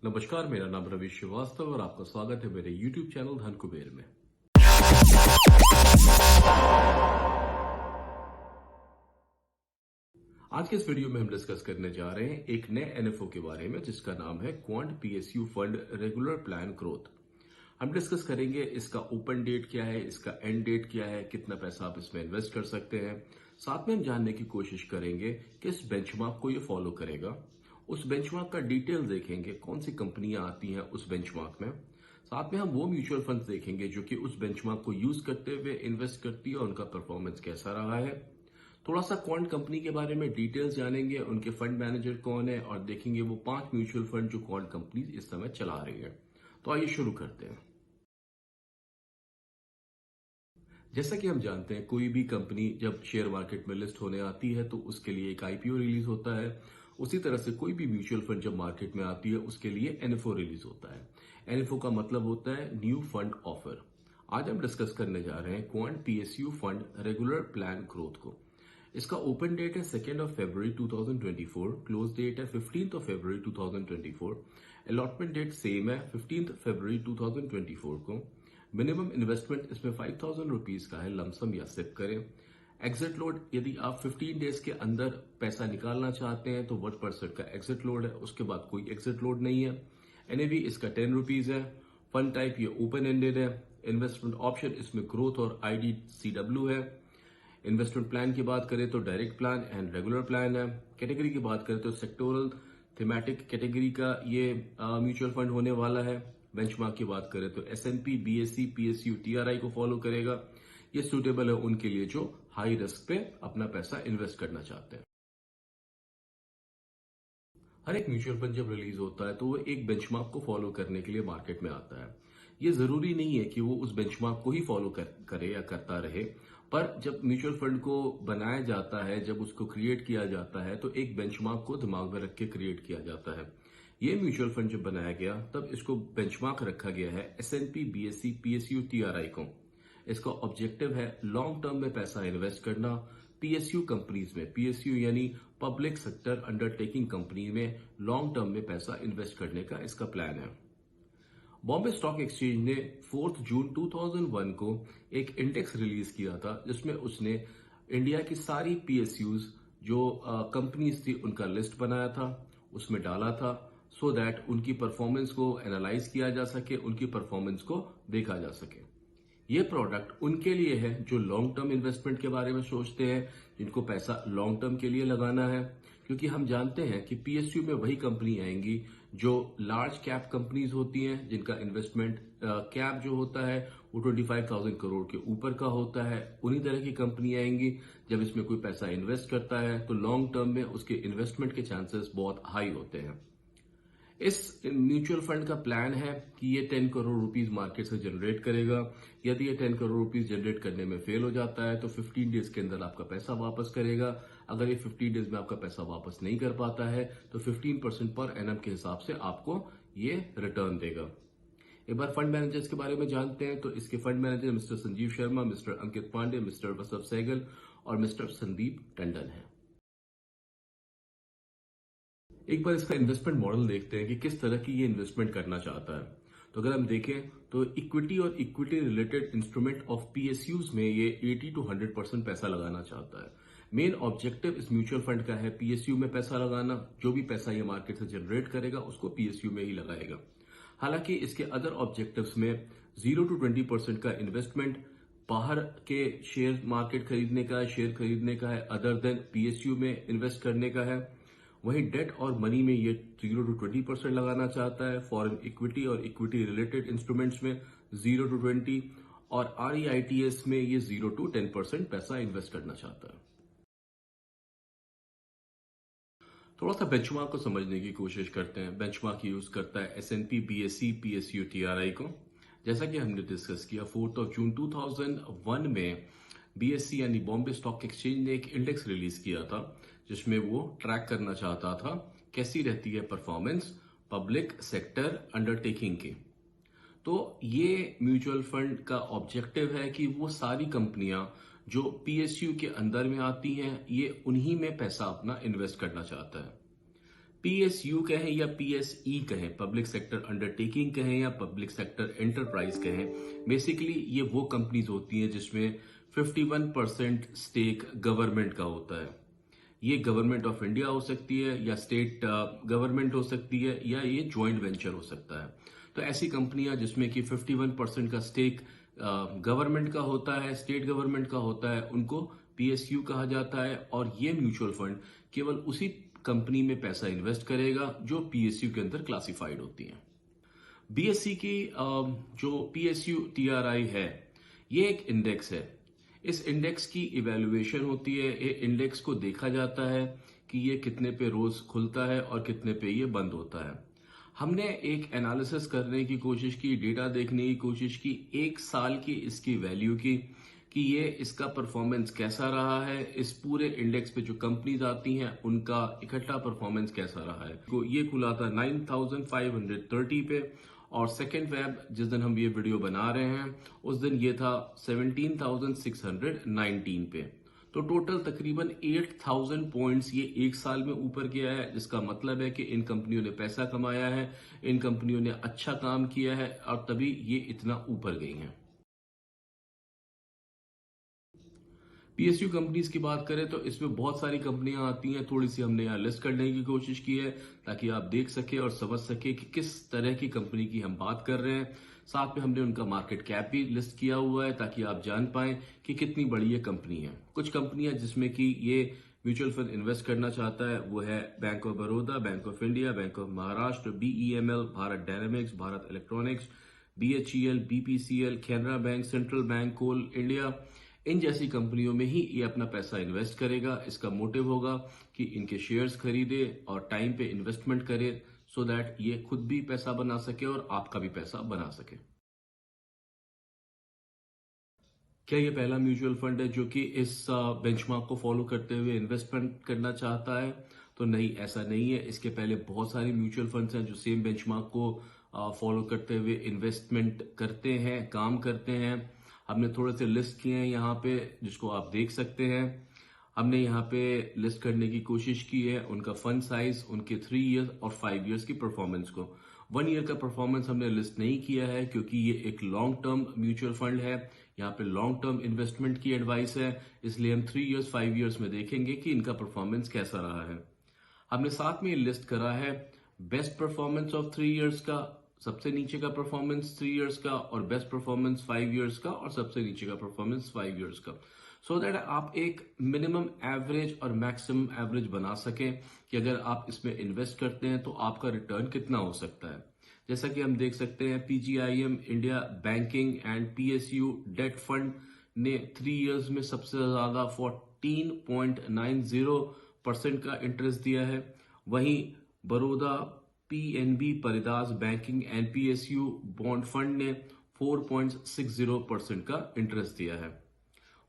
नमस्कार, मेरा नाम रवि श्रीवास्तव और आपका स्वागत है मेरे YouTube चैनल धन कुबेर में। आज के इस वीडियो में हम डिस्कस करने जा रहे हैं एक नए एनएफओ के बारे में जिसका नाम है quant PSU fund regular plan growth. हम डिस्कस करेंगे इसका ओपन डेट क्या है, इसका एंड डेट क्या है, कितना पैसा आप इसमें इन्वेस्ट कर सकते हैं। साथ में हम जानने की कोशिश करेंगे कि इस बेंचमार्क को ये फॉलो करेगा। उस बेंचमार्क का डिटेल देखेंगे, कौन सी कंपनियां आती हैं उस बेंचमार्क में। साथ में हम वो म्यूचुअल फंड्स देखेंगे जो कि उस बेंचमार्क को यूज करते हुए इन्वेस्ट करती है और उनका परफॉर्मेंस कैसा रहा है। थोड़ा सा क्वांट कंपनी के बारे में डिटेल्स जानेंगे, उनके फंड मैनेजर कौन है और देखेंगे वो 5 म्यूचुअल फंड जो क्वांट कंपनीज इस समय चला रही है। तो आइए शुरू करते हैं। जैसा कि हम जानते हैं, कोई भी कंपनी जब शेयर मार्केट में लिस्ट होने आती है तो उसके लिए एक आईपीओ रिलीज होता है। उसी तरह से कोई भी म्यूचुअल फंड जब मार्केट में आती है उसके लिए एनएफओ रिलीज होता है। एनएफओ का मतलब होता है न्यू फंड ऑफर। आज हम डिस्कस करने जा रहे हैं quant PSU fund regular plan growth को। इसका ओपन डेट है 2 फरवरी 2024, क्लोज डेट है 15 फरवरी 2024, अलॉटमेंट डेट सेम है 15 फरवरी 2024 को। मिनिमम इन्वेस्टमेंट इसमें 5,000 रुपीज का है, लमसम या सिप करें। एग्जिट लोड, यदि आप 15 डेज के अंदर पैसा निकालना चाहते हैं तो 1% का एग्जिट लोड है, उसके बाद कोई एग्जिट लोड नहीं है। एनएवी इसका 10 रुपीज है। फंड टाइप ये ओपन एंडेड है। इन्वेस्टमेंट ऑप्शन इसमें ग्रोथ और आईडीसीडब्ल्यू है। इन्वेस्टमेंट प्लान की बात करें तो direct plan and regular plan है। कैटेगरी की बात करें तो सेक्टोरल थीमेटिक कैटेगरी का ये म्यूचुअल फंड होने वाला है। बेंचमार्क की बात करें तो एसएनपी, बीएसई, पीएसयू, टीआरआई को फॉलो करेगा। ये सूटेबल है उनके लिए जो हाई रिस्क पे अपना पैसा इन्वेस्ट करना चाहते हैं। हर एक म्यूचुअल फंड जब रिलीज होता है तो वो एक बेंचमार्क को फॉलो करने के लिए मार्केट में आता है। ये जरूरी नहीं है कि वो उस बेंचमार्क को ही फॉलो करे या करता रहे, पर जब म्यूचुअल फंड को बनाया जाता है, जब उसको क्रिएट किया जाता है तो एक बेंचमार्क को दिमाग में रख के क्रिएट किया जाता है। ये म्यूचुअल फंड जब बनाया गया तब इसको बेंचमार्क रखा गया है एसएनपी, बीएसई, पीएसयू, टीआरआई को। इसका ऑब्जेक्टिव है लॉन्ग टर्म में पैसा इन्वेस्ट करना पीएसयू कंपनीज में। पीएसयू यानी पब्लिक सेक्टर अंडरटेकिंग कंपनी में लॉन्ग टर्म में पैसा इन्वेस्ट करने का इसका प्लान है। बॉम्बे स्टॉक एक्सचेंज ने 4 जून 2001 को एक इंडेक्स रिलीज किया था जिसमें उसने इंडिया की सारी पीएसयूज जो कंपनीज थी उनका लिस्ट बनाया था, उसमें डाला था सो दैट उनकी परफॉर्मेंस को एनालाइज किया जा सके, उनकी परफॉर्मेंस को देखा जा सके। ये प्रोडक्ट उनके लिए है जो लॉन्ग टर्म इन्वेस्टमेंट के बारे में सोचते हैं, जिनको पैसा लॉन्ग टर्म के लिए लगाना है। क्योंकि हम जानते हैं कि पीएसयू में वही कंपनी आएंगी जो लार्ज कैप कंपनीज होती हैं, जिनका इन्वेस्टमेंट कैप जो होता है वो 25,000 करोड़ के ऊपर का होता है। उन्हीं तरह की कंपनी आएंगी। जब इसमें कोई पैसा इन्वेस्ट करता है तो लॉन्ग टर्म में उसके इन्वेस्टमेंट के चांसेस बहुत हाई होते हैं। इस म्यूचुअल फंड का प्लान है कि ये 10 करोड़ रुपीस मार्केट से जनरेट करेगा। यदि ये 10 करोड़ रुपीस जनरेट करने में फेल हो जाता है तो 15 डेज के अंदर आपका पैसा वापस करेगा। अगर ये 15 डेज में आपका पैसा वापस नहीं कर पाता है तो 15% पर एनएम के हिसाब से आपको ये रिटर्न देगा। एक बार फंड मैनेजर्स के बारे में जानते हैं तो इसके fund manager mister Sanjeev Sharma, mister Ankit Pandey, mister Vasav Sehgal और मिस्टर संदीप टंडन है। एक बार इसका इन्वेस्टमेंट मॉडल देखते हैं कि किस तरह की ये इन्वेस्टमेंट करना चाहता है। तो अगर हम देखें तो इक्विटी और equity related instrument of PSUs में ये 80 to 100% पैसा लगाना चाहता है। मेन ऑब्जेक्टिव इस म्यूचुअल फंड का है पीएसयू में पैसा लगाना। जो भी पैसा ये मार्केट से जनरेट करेगा उसको पीएसयू में ही लगाएगा। हालांकि इसके अदर ऑब्जेक्टिव्स में 0 to 20% का इन्वेस्टमेंट बाहर के शेयर मार्केट खरीदने का है, शेयर खरीदने का है, अदर देन पीएसयू में इन्वेस्ट करने का है। वहीं डेट और मनी में ये 0 to 20% लगाना चाहता है। फॉरेन इक्विटी और इक्विटी रिलेटेड इंस्ट्रूमेंट्स में 0 to 20 और आरईआईटीएस में ये 0 to 10% पैसा इन्वेस्ट करना चाहता है। थोड़ा सा बेंचमार्क को समझने की कोशिश करते हैं। बेंचमार्क यूज करता है एसएनपी, बीएसई, पीएसयू, टीआरआई को। जैसा कि हमने डिस्कस किया, 4 जून 2001 में बीएसई यानी बॉम्बे स्टॉक एक्सचेंज ने एक इंडेक्स रिलीज किया था जिसमें वो ट्रैक करना चाहता था कैसी रहती है परफॉर्मेंस पब्लिक सेक्टर अंडरटेकिंग की। तो ये म्यूचुअल फंड का ऑब्जेक्टिव है कि वो सारी कंपनियां जो पीएसयू के अंदर में आती हैं ये उन्हीं में पैसा अपना इन्वेस्ट करना चाहता है। पीएसयू कहें या पीएसई कहें, पब्लिक सेक्टर अंडरटेकिंग कहें या पब्लिक सेक्टर एंटरप्राइज कहें, बेसिकली ये वो कंपनीज होती हैं जिसमें 51% स्टेक गवर्नमेंट का होता है। ये गवर्नमेंट ऑफ इंडिया हो सकती है या स्टेट गवर्नमेंट हो सकती है या ये ज्वाइंट वेंचर हो सकता है। तो ऐसी कंपनियां जिसमें कि 51% का स्टेक गवर्नमेंट का होता है, स्टेट गवर्नमेंट का होता है, उनको पीएसयू कहा जाता है। और ये म्यूचुअल फंड केवल उसी कंपनी में पैसा इन्वेस्ट करेगा जो पीएसयू के अंदर क्लासिफाइड होती है। बीएसई की जो पीएसयू टीआरआई है, ये एक इंडेक्स है। इस इंडेक्स की इवैल्यूएशन होती है। ये इंडेक्स को देखा जाता है कि ये कितने पे रोज खुलता है और कितने पे ये बंद होता है। हमने एक एनालिसिस करने की कोशिश की, डेटा देखने की कोशिश की, एक साल की इसकी वैल्यू की कि ये इसका परफॉर्मेंस कैसा रहा है, इस पूरे इंडेक्स पे जो कंपनीज आती हैं उनका इकट्ठा परफॉर्मेंस कैसा रहा है। तो ये खुला था 9530 पे और सेकेंड फेब जिस दिन हम ये वीडियो बना रहे हैं उस दिन ये था 17,619 पे। तो टोटल तकरीबन 8,000 पॉइंट्स ये एक साल में ऊपर गया है, जिसका मतलब है कि इन कंपनियों ने पैसा कमाया है, इन कंपनियों ने अच्छा काम किया है और तभी ये इतना ऊपर गई हैं। पीएसयू कंपनीज की बात करें तो इसमें बहुत सारी कंपनियां आती हैं। थोड़ी सी हमने यहाँ लिस्ट करने की कोशिश की है ताकि आप देख सके और समझ सके कि किस तरह की कंपनी की हम बात कर रहे हैं। साथ में हमने उनका मार्केट कैप भी लिस्ट किया हुआ है ताकि आप जान पाएं कि कितनी बड़ी ये कंपनी है। कुछ कंपनियां जिसमें कि ये म्यूचुअल फंड इन्वेस्ट करना चाहता है वो है Bank of Baroda, Bank of India, Bank of Maharashtra, BEML, Bharat Dynamics, Bharat Electronics, BHEL, BPCL, Canara Bank, Central Bank, Coal India. इन जैसी कंपनियों में ही ये अपना पैसा इन्वेस्ट करेगा। इसका मोटिव होगा कि इनके शेयर्स खरीदे और टाइम पे इन्वेस्टमेंट करे सो दैट ये खुद भी पैसा बना सके और आपका भी पैसा बना सके। क्या ये पहला म्यूचुअल फंड है जो कि इस बेंचमार्क को फॉलो करते हुए इन्वेस्टमेंट करना चाहता है? तो नहीं, ऐसा नहीं है। इसके पहले बहुत सारे म्यूचुअल फंड्स हैं जो सेम बेंचमार्क को फॉलो करते हुए इन्वेस्टमेंट करते हैं, काम करते हैं। हमने थोड़े से लिस्ट किए हैं यहाँ पे जिसको आप देख सकते हैं। हमने यहाँ पे लिस्ट करने की कोशिश की है उनका फंड साइज, उनके 3 ईयर और 5 ईयर्स की परफॉर्मेंस को। 1 ईयर का परफॉर्मेंस हमने लिस्ट नहीं किया है क्योंकि ये एक लॉन्ग टर्म म्यूचुअल फंड है। यहाँ पे लॉन्ग टर्म इन्वेस्टमेंट की एडवाइस है, इसलिए हम 3 ईयर्स 5 ईयर्स में देखेंगे कि इनका परफॉर्मेंस कैसा रहा है। हमने साथ में लिस्ट करा है बेस्ट परफॉर्मेंस ऑफ 3 ईयर्स का, सबसे नीचे का परफॉर्मेंस 3 ईयर्स का, और बेस्ट परफॉर्मेंस 5 ईयर्स का, और सबसे नीचे का परफॉर्मेंस 5 ईयर्स का। सो दैट आप एक मिनिमम एवरेज और मैक्सिमम एवरेज बना सकें कि अगर आप इसमें इन्वेस्ट करते हैं तो आपका रिटर्न कितना हो सकता है। जैसा कि हम देख सकते हैं PGIM India banking and PSU debt fund ने 3 ईयर्स में सबसे ज्यादा 14.90% का इंटरेस्ट दिया है। वहीं Baroda PNB Paribas banking and PSU bond fund ने 4.60% का इंटरेस्ट दिया है।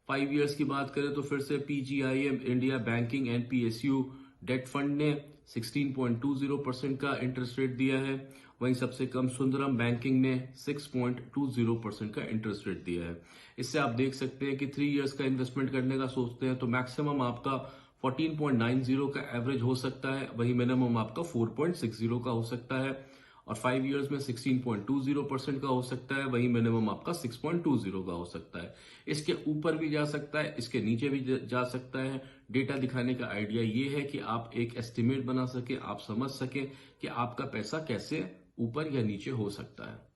5 ईयर्स की बात करें तो फिर से PGIM India banking and PSU debt fund ने 16.20% का इंटरेस्ट रेट दिया है। वहीं सबसे कम सुंदरम बैंकिंग ने 6.20% का इंटरेस्ट रेट दिया है। इससे आप देख सकते हैं कि 3 ईयर्स का इन्वेस्टमेंट करने का सोचते हैं तो मैक्सिमम आपका 14.90 का एवरेज हो सकता है, वहीं मिनिमम आपका 4.60 का हो सकता है, और 5 ईयर्स में 16.20% का हो सकता है, वहीं मिनिमम आपका 6.20 का हो सकता है। इसके ऊपर भी जा सकता है, इसके नीचे भी जा सकता है। डेटा दिखाने का आइडिया ये है कि आप एक एस्टिमेट बना सके, आप समझ सके कि आपका पैसा कैसे ऊपर या नीचे हो सकता है।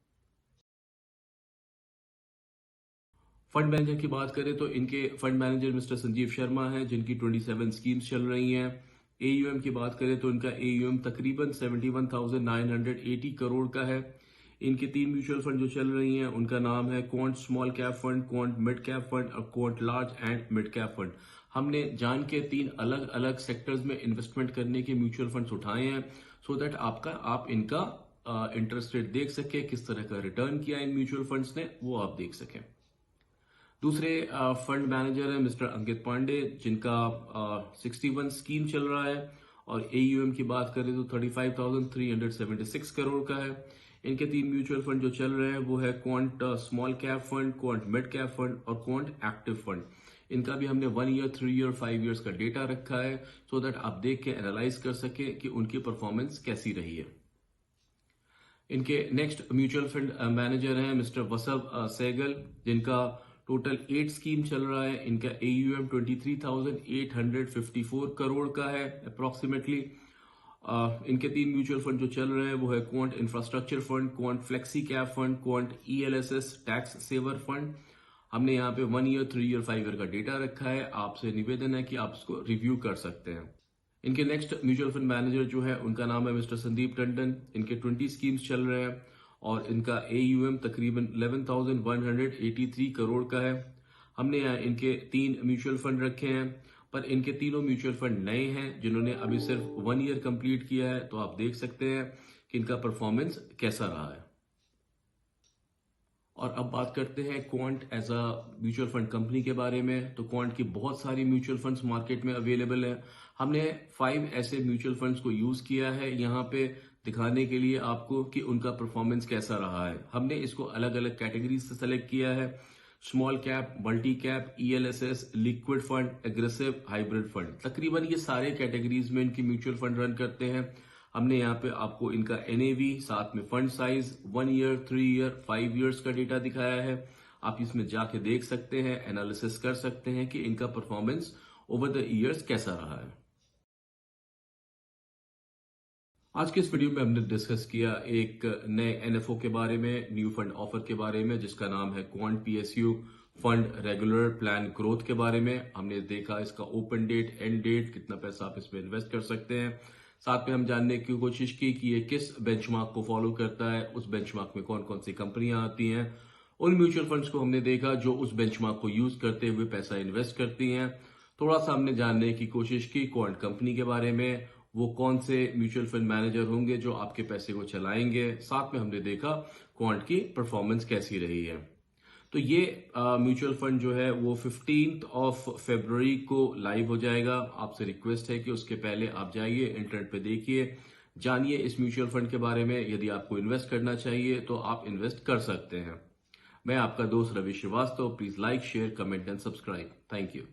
फंड मैनेजर की बात करें तो इनके fund manager mister Sanjeev Sharma हैं जिनकी 27 स्कीम्स चल रही हैं। एयूएम की बात करें तो इनका एयूएम तकरीबन 71,980 करोड़ का है। इनके 3 म्यूचुअल फंड जो चल रही हैं उनका नाम है Quant small cap fund, Quant mid cap fund और Quant large and mid cap fund. हमने जान के 3 अलग अलग सेक्टर्स में इन्वेस्टमेंट करने के म्यूचुअल फंड्स उठाए हैं सो दैट आप इनका इंटरेस्ट रेट देख सके, किस तरह का रिटर्न किया इन म्यूचुअल फंड्स ने वो आप देख सकें। दूसरे फंड मैनेजर है मिस्टर अंकित पांडे जिनका 61 स्कीम चल रहा है, और एयूएम की बात करें तो 35,376 करोड़ का है। इनके 3 म्यूचुअल फंड जो चल रहे हैं वो है Quant small cap fund, Quant mid cap fund और क्वांट एक्टिव फंड। इनका भी हमने 1 ईयर, 3 ईयर, 5 ईयर्स का डेटा रखा है सो दैट आप देख के एनालाइज कर सके कि उनकी परफॉर्मेंस कैसी रही है। इनके नेक्स्ट म्यूचुअल फंड मैनेजर हैं मिस्टर वसव सहगल, जिनका टोटल 8 स्कीम चल रहा है। इनका AUM 23,854 करोड़ का है अप्रोक्सीमेटली। इनके 3 म्यूचुअल फंड जो चल रहे हैं वो है quant infrastructure fund, quant flexi cap fund, quant ELSS tax saver fund. हमने यहाँ पे 1 ईयर, 3 ईयर, 5 ईयर का डेटा रखा है। आपसे निवेदन है कि आप इसको रिव्यू कर सकते हैं। इनके नेक्स्ट म्यूचुअल फंड मैनेजर जो है उनका नाम है मिस्टर संदीप टंडन। इनके 20 स्कीम्स चल रहे हैं और इनका AUM तकरीबन 11,183 करोड़ का है। हमने यहाँ इनके 3 म्यूचुअल फंड रखे हैं, पर इनके तीनों म्यूचुअल फंड नए हैं जिन्होंने अभी सिर्फ 1 ईयर कंप्लीट किया है। तो आप देख सकते हैं कि इनका परफॉर्मेंस कैसा रहा है। और अब बात करते हैं quant as a mutual fund company के बारे में। तो क्वांट की बहुत सारी म्यूचुअल फंड्स मार्केट में अवेलेबल है। हमने 5 ऐसे म्यूचुअल फंड्स को यूज किया है यहाँ पे दिखाने के लिए आपको कि उनका परफॉर्मेंस कैसा रहा है। हमने इसको अलग अलग कैटेगरीज से सेलेक्ट किया है: small cap, multi cap, ELSS, liquid fund, aggressive, hybrid fund. तकरीबन ये सारे कैटेगरीज में इनकी म्यूचुअल फंड रन करते हैं। हमने यहाँ पे आपको इनका NAV, साथ में fund size, 1 year, 3 year, 5 years का डेटा दिखाया है। आप इसमें जाके देख सकते हैं, एनालिसिस कर सकते हैं कि इनका परफॉर्मेंस ओवर द ईयर्स कैसा रहा है। आज के इस वीडियो में हमने डिस्कस किया एक नए NFO के बारे में, न्यू फंड ऑफर के बारे में, जिसका नाम है quant PSU fund regular plan growth के बारे में। हमने देखा इसका ओपन डेट, एंड डेट, कितना पैसा आप इसमें इन्वेस्ट कर सकते हैं। साथ में हम जानने की कोशिश की कि ये किस बेंचमार्क को फॉलो करता है, उस बेंचमार्क में कौन कौन सी कंपनियां आती हैं। उन म्यूचुअल फंड्स को हमने देखा जो उस बेंचमार्क को यूज करते हुए पैसा इन्वेस्ट करती हैं। थोड़ा सा हमने जानने की कोशिश की क्वांट कंपनी के बारे में, वो कौन से म्यूचुअल फंड मैनेजर होंगे जो आपके पैसे को चलाएंगे। साथ में हमने देखा क्वांट की परफॉर्मेंस कैसी रही है। तो ये म्यूचुअल फंड जो है वो 15 फरवरी को लाइव हो जाएगा। आपसे रिक्वेस्ट है कि उसके पहले आप जाइए, इंटरनेट पे देखिए, जानिए इस म्यूचुअल फंड के बारे में। यदि आपको इन्वेस्ट करना चाहिए तो आप इन्वेस्ट कर सकते हैं। मैं आपका दोस्त Ravi Srivastava. Please like, share, comment and subscribe. Thank you.